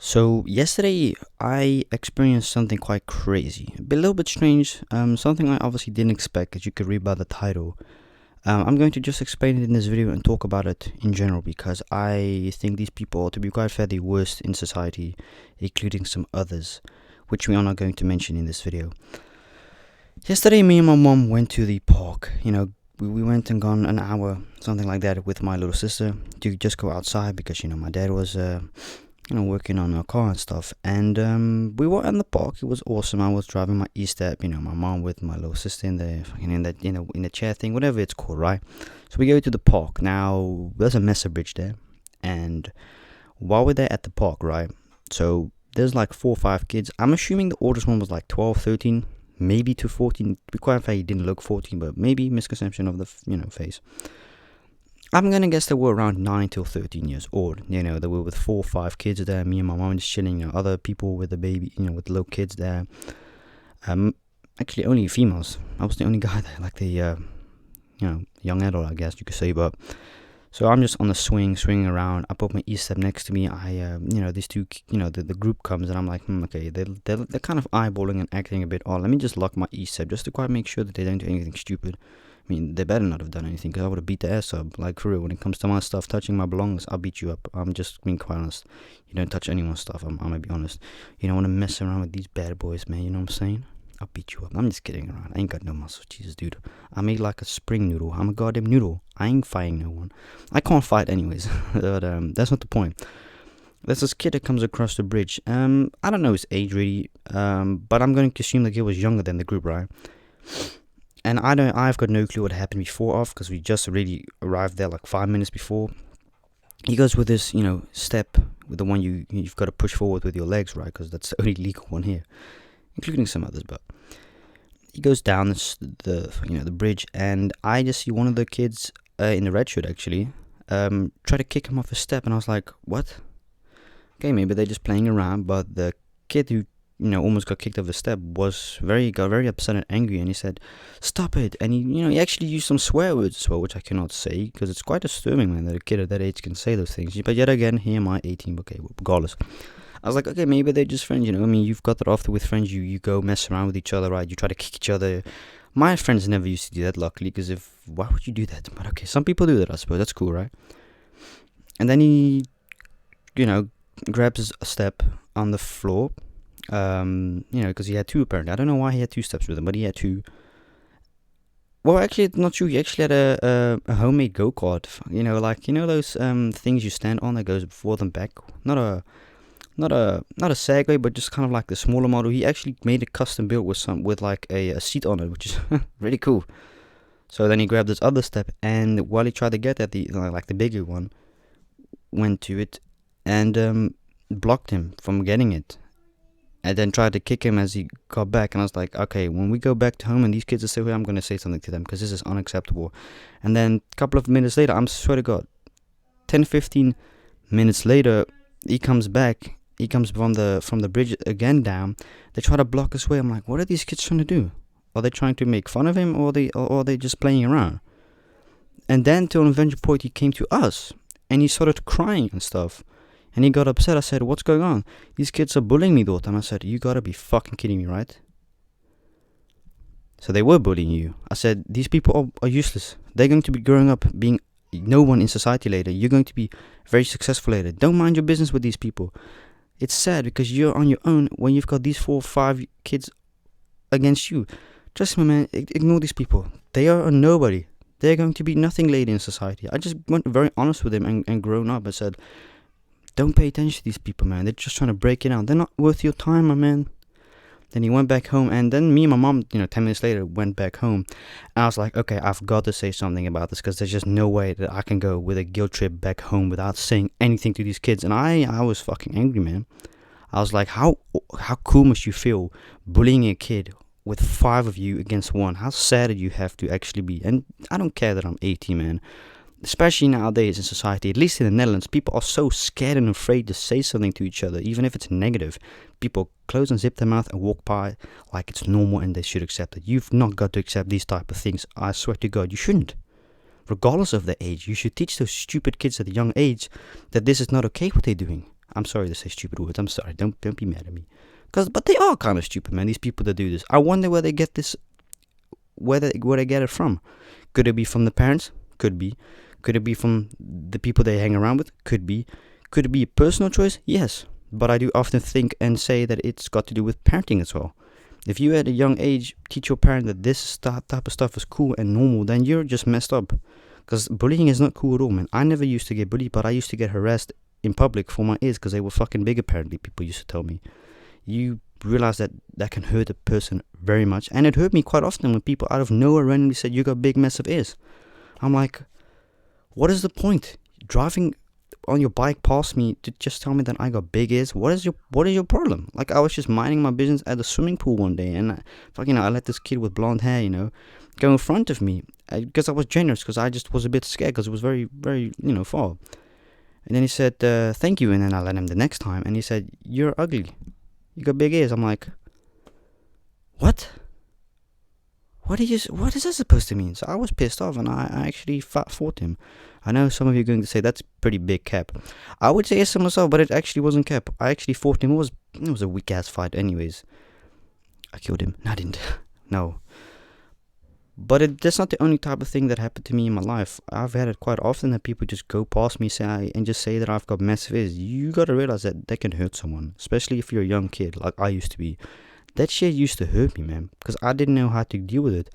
So yesterday I experienced something quite crazy, a little bit strange, something I obviously didn't expect, as you could read by the title. I'm going to just explain it in this video and talk about it in general because I think these people, to be quite fair, the worst in society, including some others, which we are not going to mention in this video. Yesterday, me and my mom went to the park. We went and gone an hour, something like that, with my little sister to just go outside because my dad was working on our car and stuff. And we were in the park. It was awesome. I was driving my E-Step, my mom with my little sister in there, in that, in the chair thing, whatever it's called, right? So we go to the park. Now, there's a Messer Bridge there. And while we're there at the park, right? So there's like 4 or 5 kids. I'm assuming the oldest one was like 12, 13, maybe to 14. To be quite fair, he didn't look 14, but maybe misconception of the, face. I'm gonna guess they were around 9 till 13 years old. They were with 4 or 5 kids there. Me and my mom just chilling. Other people with the baby, with the little kids there. Actually, only females. I was the only guy there, like the, young adult, I guess you could say. But so I'm just on the swinging around. I put my E-Step next to me. These two, the group comes and I'm like, okay, they're kind of eyeballing and acting a bit odd. Let me just lock my E-Step just to quite make sure that they don't do anything stupid. I mean, they better not have done anything because I would have beat the ass up. Like, for real, when it comes to my stuff, touching my belongings, I'll beat you up. I'm just being quite honest. You don't touch anyone's stuff, I'm gonna be honest. You don't want to mess around with these bad boys, man, you know what I'm saying? I'll beat you up. I'm just kidding around. I ain't got no muscle. Jesus, dude. I made like a spring noodle. I'm a goddamn noodle. I ain't fighting no one. I can't fight anyways. But that's not the point. There's this kid that comes across the bridge. I don't know his age really. But I'm going to assume the kid was younger than the group, right? And I've got no clue what happened before off because we just really arrived there like 5 minutes before. He goes with this, step, with the one you've got to push forward with your legs, right? Because that's the only legal one here, including some others. But he goes down the bridge, and I just see one of the kids in the red shirt actually try to kick him off a step, and I was like, what? Okay, maybe they're just playing around. But the kid who almost got kicked off the step got very upset and angry, and he said, "Stop it!" And he actually used some swear words as well, which I cannot say because it's quite disturbing, man, that a kid at that age can say those things. But yet again, here am I, 18. Okay, regardless, I was like, okay, maybe they're just friends. I mean, you've got that often with friends. You go mess around with each other, right? You try to kick each other. My friends never used to do that, luckily, because why would you do that? But okay, some people do that, I suppose. That's cool, right? And then he, grabs a step on the floor. Because he had 2 apparently. I don't know why he had 2 steps with him, but he had 2. Well, actually, not true. He actually had a homemade go-kart. Those things you stand on that goes forward and back. Not a Segway, but just kind of like the smaller model. He actually made a custom built with like a seat on it, which is really cool. So then he grabbed this other step, and while he tried to get at the bigger one, went to it and blocked him from getting it. And then tried to kick him as he got back. And I was like, okay, when we go back to home and these kids are still here, I'm going to say something to them because this is unacceptable. And then a couple of minutes later, I'm swear to God, 10, 15 minutes later, he comes back. He comes from the bridge again down. They try to block his way. I'm like, what are these kids trying to do? Are they trying to make fun of him, or are they just playing around? And then to an eventual point, he came to us. And he started crying and stuff. And he got upset. I said, what's going on? These kids are bullying me, daughter. And I said, you gotta be fucking kidding me, right? So they were bullying you. I said, these people are useless. They're going to be growing up being no one in society later. You're going to be very successful later. Don't mind your business with these people. It's sad because you're on your own when you've got these 4 or 5 kids against you. Trust me, man, ignore these people. They are a nobody. They're going to be nothing later in society. I just went very honest with him and grown up and said, don't pay attention to these people, man. They're just trying to break it out. They're not worth your time, my man. Then he went back home, and then me and my mom, 10 minutes later, went back home. And I was like, okay, I've got to say something about this because there's just no way that I can go with a guilt trip back home without saying anything to these kids. And I was fucking angry, man. I was like, how cool must you feel bullying a kid with 5 of you against 1? How sad do you have to actually be? And I don't care that I'm 18, man. Especially nowadays in society, at least in the Netherlands, people are so scared and afraid to say something to each other, even if it's negative. People close and zip their mouth and walk by like it's normal and they should accept it. You've not got to accept these type of things. I swear to God, you shouldn't. Regardless of their age, you should teach those stupid kids at a young age that this is not okay what they're doing. I'm sorry to say stupid words. I'm sorry. Don't be mad at me. But they are kind of stupid, man. These people that do this. I wonder where they get this, where they get it from. Could it be from the parents? Could be. Could it be from the people they hang around with? Could be. Could it be a personal choice? Yes. But I do often think and say that it's got to do with parenting as well. If you at a young age teach your parent that this type of stuff is cool and normal, then you're just messed up. Because bullying is not cool at all, man. I never used to get bullied, but I used to get harassed in public for my ears because they were fucking big, apparently, people used to tell me. You realize that can hurt a person very much. And it hurt me quite often when people out of nowhere randomly said, you got big, massive ears. I'm like, what is the point? Driving on your bike past me to just tell me that I got big ears? What is your problem? Like, I was just minding my business at the swimming pool one day, and I let this kid with blonde hair, go in front of me because I was generous, because I just was a bit scared because it was very, very, far. And then he said, thank you. And then I let him the next time, and he said, you're ugly. You got big ears. I'm like, what? What is that supposed to mean? So I was pissed off, and I actually fought him. I know some of you are going to say that's pretty big cap. I would say yes to myself, but it actually wasn't cap. I actually fought him. It was a weak ass fight anyways. I killed him. No, I didn't. No. But that's not the only type of thing that happened to me in my life. I've had it quite often that people just go past me and just say that I've got massive ears. You got to realize that can hurt someone, especially if you're a young kid like I used to be. That shit used to hurt me, man, because I didn't know how to deal with it.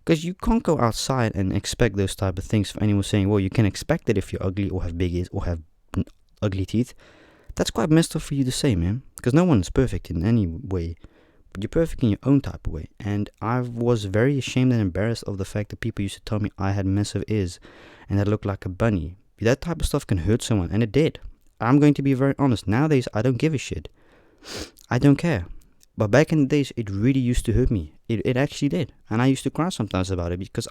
Because you can't go outside and expect those type of things for anyone saying, well, you can expect it if you're ugly or have big ears or have ugly teeth. That's quite messed up for you to say, man, because no one's perfect in any way. But you're perfect in your own type of way. And I was very ashamed and embarrassed of the fact that people used to tell me I had massive ears and I looked like a bunny. That type of stuff can hurt someone, and it did. I'm going to be very honest. Nowadays, I don't give a shit. I don't care. But back in the days, it really used to hurt me. It actually did. And I used to cry sometimes about it because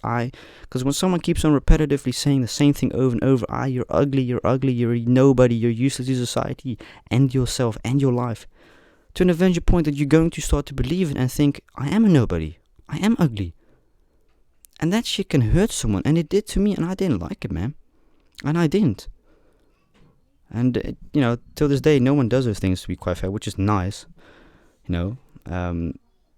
when someone keeps on repetitively saying the same thing over and over, you're ugly, you're a nobody, you're useless to society and yourself and your life, to an eventual point that you're going to start to believe it and think, I am a nobody. I am ugly. And that shit can hurt someone. And it did to me, and I didn't like it, man. And I didn't. And, till this day, no one does those things, to be quite fair, which is nice.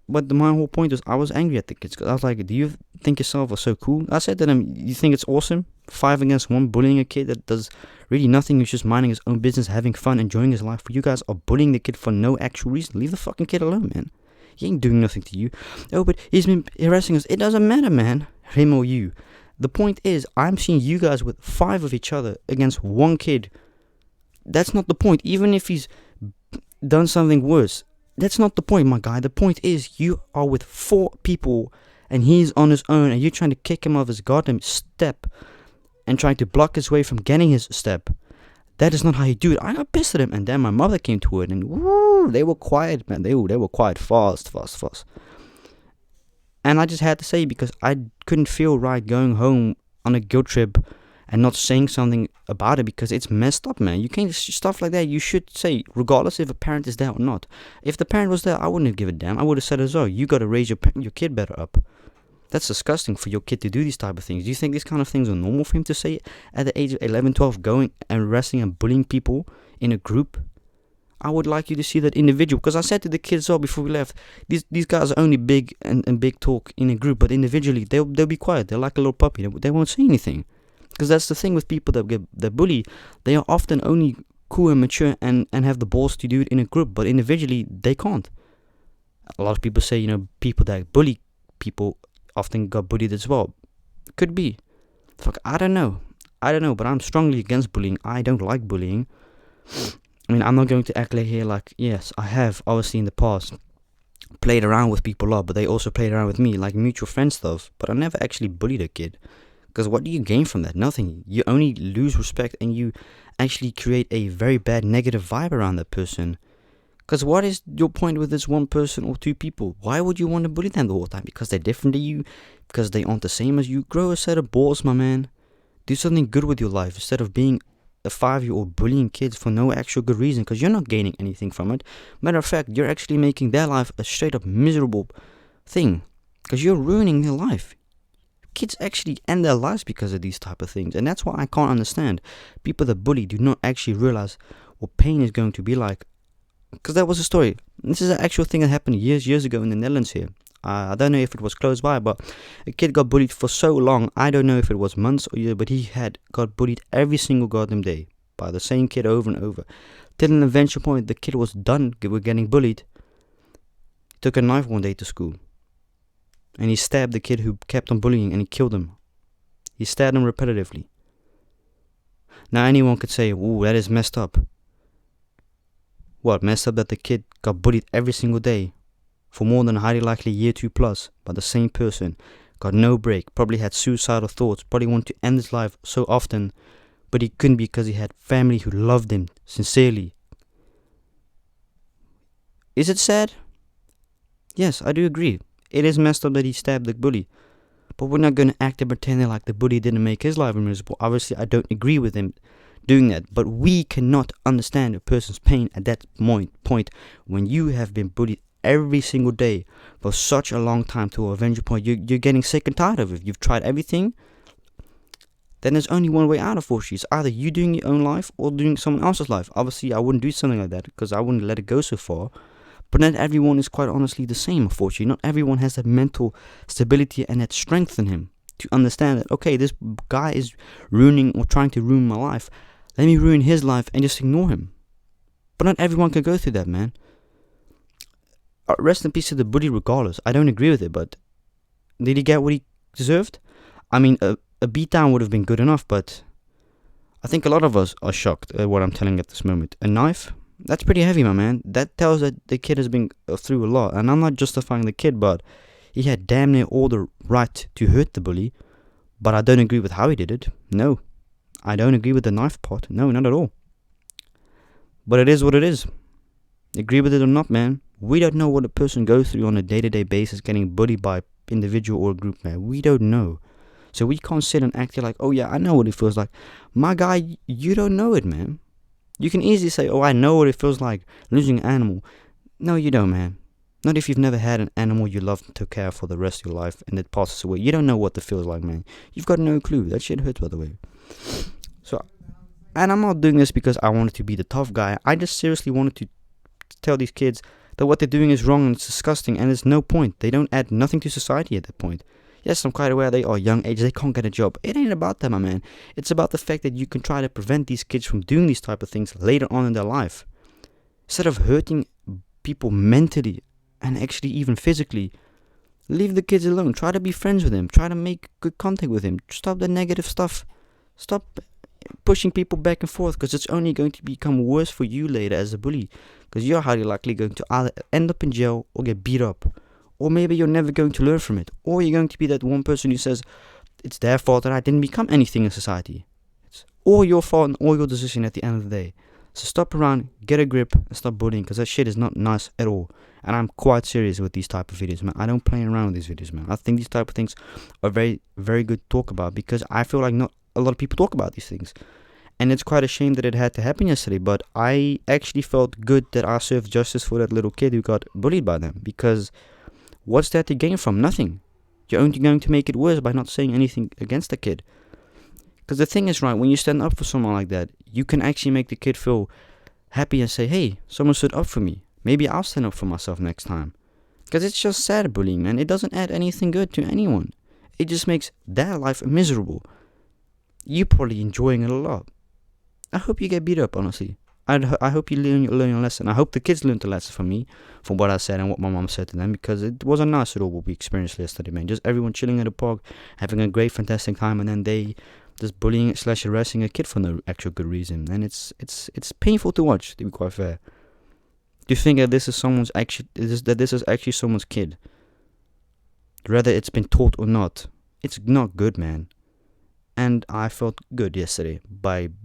But my whole point is I was angry at the kids because I was like, do you think yourself are so cool? I said to them, you think it's awesome? 5 against 1 bullying a kid that does really nothing. He's just minding his own business, having fun, enjoying his life. But you guys are bullying the kid for no actual reason. Leave the fucking kid alone, man. He ain't doing nothing to you. Oh, but he's been harassing us. It doesn't matter, man. Him or you. The point is, I'm seeing you guys with 5 of each other against 1 kid. That's not the point. Even if he's done something worse, that's not the point, my guy. The point is, you are with 4 people and he's on his own and you're trying to kick him off his goddamn step and trying to block his way from getting his step. That is not how you do it. I got pissed at him, and then my mother came to it, and woo, they were quiet, man. They were quiet fast. And I just had to say, because I couldn't feel right going home on a guilt trip and not saying something about it, because it's messed up, man. You can't, stuff like that, you should say, regardless if a parent is there or not. If the parent was there, I wouldn't have given a damn. I would have said as well, you got to raise your kid better up. That's disgusting for your kid to do these type of things. Do you think these kind of things are normal for him to say at the age of 11, 12, going and arresting and bullying people in a group? I would like you to see that individual, because I said to the kids all before we left, these guys are only big and big talk in a group, but individually they'll be quiet. They're like a little puppy. They won't say anything. Because that's the thing with people that bully. They are often only cool and mature and have the balls to do it in a group, but individually they can't. A lot of people say, people that bully people often got bullied as well. Could be. Fuck, I don't know, but I'm strongly against bullying. I don't like bullying. I mean, I'm not going to act like here like, yes, I have, obviously in the past, played around with people a lot, but they also played around with me, like mutual friend stuff, but I never actually bullied a kid. Because what do you gain from that? Nothing. You only lose respect, and you actually create a very bad negative vibe around that person. Because what is your point with this one person or 2 people? Why would you want to bully them the whole time? Because they're different than you? Because they aren't the same as you? Grow a set of balls, my man. Do something good with your life instead of being a 5-year-old bullying kids for no actual good reason, because you're not gaining anything from it. Matter of fact, you're actually making their life a straight up miserable thing, because you're ruining their life. Kids actually end their lives because of these type of things, and that's why I can't understand people that bully do not actually realize what pain is going to be like. Because that was a story. This is an actual thing that happened years ago in the Netherlands here. I don't know if it was close by, but a kid got bullied for so long. I don't know if it was months or years, but he had got bullied every single goddamn day by the same kid over and over. Till an eventual point, the kid was done with getting bullied. He took a knife one day to school, and he stabbed the kid who kept on bullying, and he killed him. He stabbed him repetitively. Now anyone could say, "Ooh, that is messed up." What, messed up that the kid got bullied every single day for more than a highly likely year 2 plus by the same person, got no break, probably had suicidal thoughts, probably wanted to end his life so often, but he couldn't because he had family who loved him sincerely. Is it sad? Yes, I do agree. It is messed up that he stabbed the bully, but we're not going to act and pretend like the bully didn't make his life miserable. Obviously, I don't agree with him doing that, but we cannot understand a person's pain at that point when you have been bullied every single day for such a long time to a eventual point you're getting sick and tired of it. You've tried everything. Then there's only one way out, unfortunately. It's either you doing your own life or doing someone else's life. Obviously, I wouldn't do something like that because I wouldn't let it go so far. But not everyone is quite honestly the same, unfortunately. Not everyone has that mental stability and that strength in him to understand that, okay, this guy is ruining or trying to ruin my life. Let me ruin his life and just ignore him. But not everyone can go through that, man. Rest in peace to the bully regardless. I don't agree with it, but did he get what he deserved? I mean, a beatdown would have been good enough, but I think a lot of us are shocked at what I'm telling at this moment. A knife? That's pretty heavy, my man. That tells that the kid has been through a lot. And I'm not justifying the kid, but he had damn near all the right to hurt the bully. But I don't agree with how he did it. No. I don't agree with the knife part. No, not at all. But it is what it is. Agree with it or not, man. We don't know what a person goes through on a day-to-day basis getting bullied by individual or a group, man. We don't know. So we can't sit and act like, oh yeah, I know what it feels like. My guy, you don't know it, man. You can easily say, oh, I know what it feels like losing an animal. No, you don't, man. Not if you've never had an animal you love and took care of for the rest of your life and it passes away. You don't know what it feels like, man. You've got no clue. That shit hurts, by the way. So, and I'm not doing this because I wanted to be the tough guy. I just seriously wanted to tell these kids that what they're doing is wrong and it's disgusting and there's no point. They don't add nothing to society at that point. Yes, I'm quite aware they are young age, they can't get a job. It ain't about that, my man. It's about the fact that you can try to prevent these kids from doing these type of things later on in their life. Instead of hurting people mentally and actually even physically, leave the kids alone. Try to be friends with them. Try to make good contact with them. Stop the negative stuff. Stop pushing people back and forth because it's only going to become worse for you later as a bully. Because you're highly likely going to either end up in jail or get beat up. Or maybe you're never going to learn from it. Or you're going to be that one person who says, it's their fault that I didn't become anything in society. It's all your fault and all your decision at the end of the day. So stop around, get a grip, and stop bullying, because that shit is not nice at all. And I'm quite serious with these type of videos, man. I don't play around with these videos, man. I think these type of things are very, very good to talk about, because I feel like not a lot of people talk about these things. And it's quite a shame that it had to happen yesterday, but I actually felt good that I served justice for that little kid who got bullied by them, because what's that to gain from? Nothing. You're only going to make it worse by not saying anything against the kid. Because the thing is, right, when you stand up for someone like that, you can actually make the kid feel happy and say, hey, someone stood up for me. Maybe I'll stand up for myself next time. Because it's just sad bullying, man. It doesn't add anything good to anyone. It just makes their life miserable. You're probably enjoying it a lot. I hope you get beat up, honestly. I hope you learn your lesson. I hope the kids learned the lesson from me, from what I said and what my mom said to them, because it wasn't nice at all what we experienced yesterday, man. Just everyone chilling at the park, having a great, fantastic time, and then they just bullying / harassing a kid for no actual good reason. And it's painful to watch, to be quite fair. Do you think that this is actually someone's kid? Whether it's been taught or not, it's not good, man. And I felt good yesterday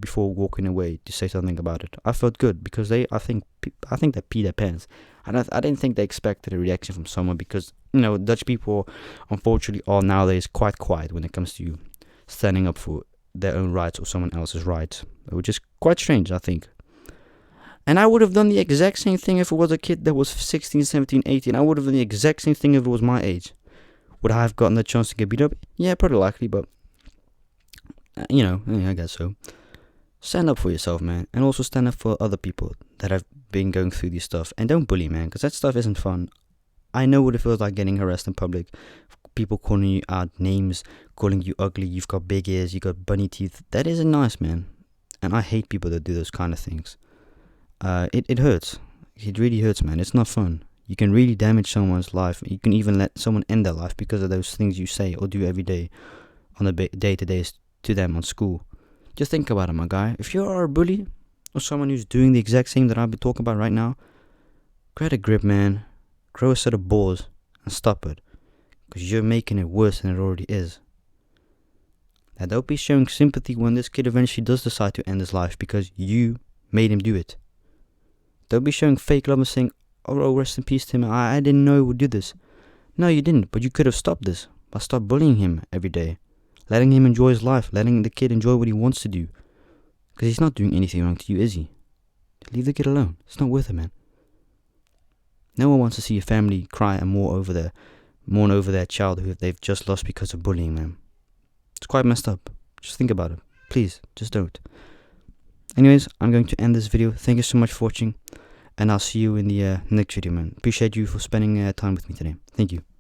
before walking away to say something about it. I felt good because I think they peed their pants. And I didn't think they expected a reaction from someone, because Dutch people unfortunately are nowadays quite quiet when it comes to standing up for their own rights or someone else's rights, which is quite strange, I think. And I would have done the exact same thing if it was a kid that was 16, 17, 18. I would have done the exact same thing if it was my age. Would I have gotten the chance to get beat up? Yeah, probably likely, but I guess so. stand up for yourself, man, and also stand up for other people that have been going through this stuff. And don't bully, man, because that stuff isn't fun. I know what it feels like getting harassed in public, people calling you out names, calling you ugly, you've got big ears, you got bunny teeth. That isn't nice, man. And I hate people that do those kind of things. It hurts. It really hurts, man. It's not fun. You can really damage someone's life. You can even let someone end their life because of those things you say or do every day on a day-to-day to them on school. Just think about it, my guy. If you are a bully or someone who's doing the exact same that I've been talking about right now, grab a grip, man. Grow a set of balls and stop it. Because you're making it worse than it already is. Now, don't be showing sympathy when this kid eventually does decide to end his life because you made him do it. Don't be showing fake love and saying, oh, rest in peace to him. I didn't know he would do this. No, you didn't, but you could have stopped this by stop bullying him every day. Letting him enjoy his life, letting the kid enjoy what he wants to do. Because he's not doing anything wrong to you, is he? Leave the kid alone. It's not worth it, man. No one wants to see a family cry and mourn over their child who they've just lost because of bullying, man. It's quite messed up. Just think about it. Please, just don't. Anyways, I'm going to end this video. Thank you so much for watching. And I'll see you in the next video, man. Appreciate you for spending time with me today. Thank you.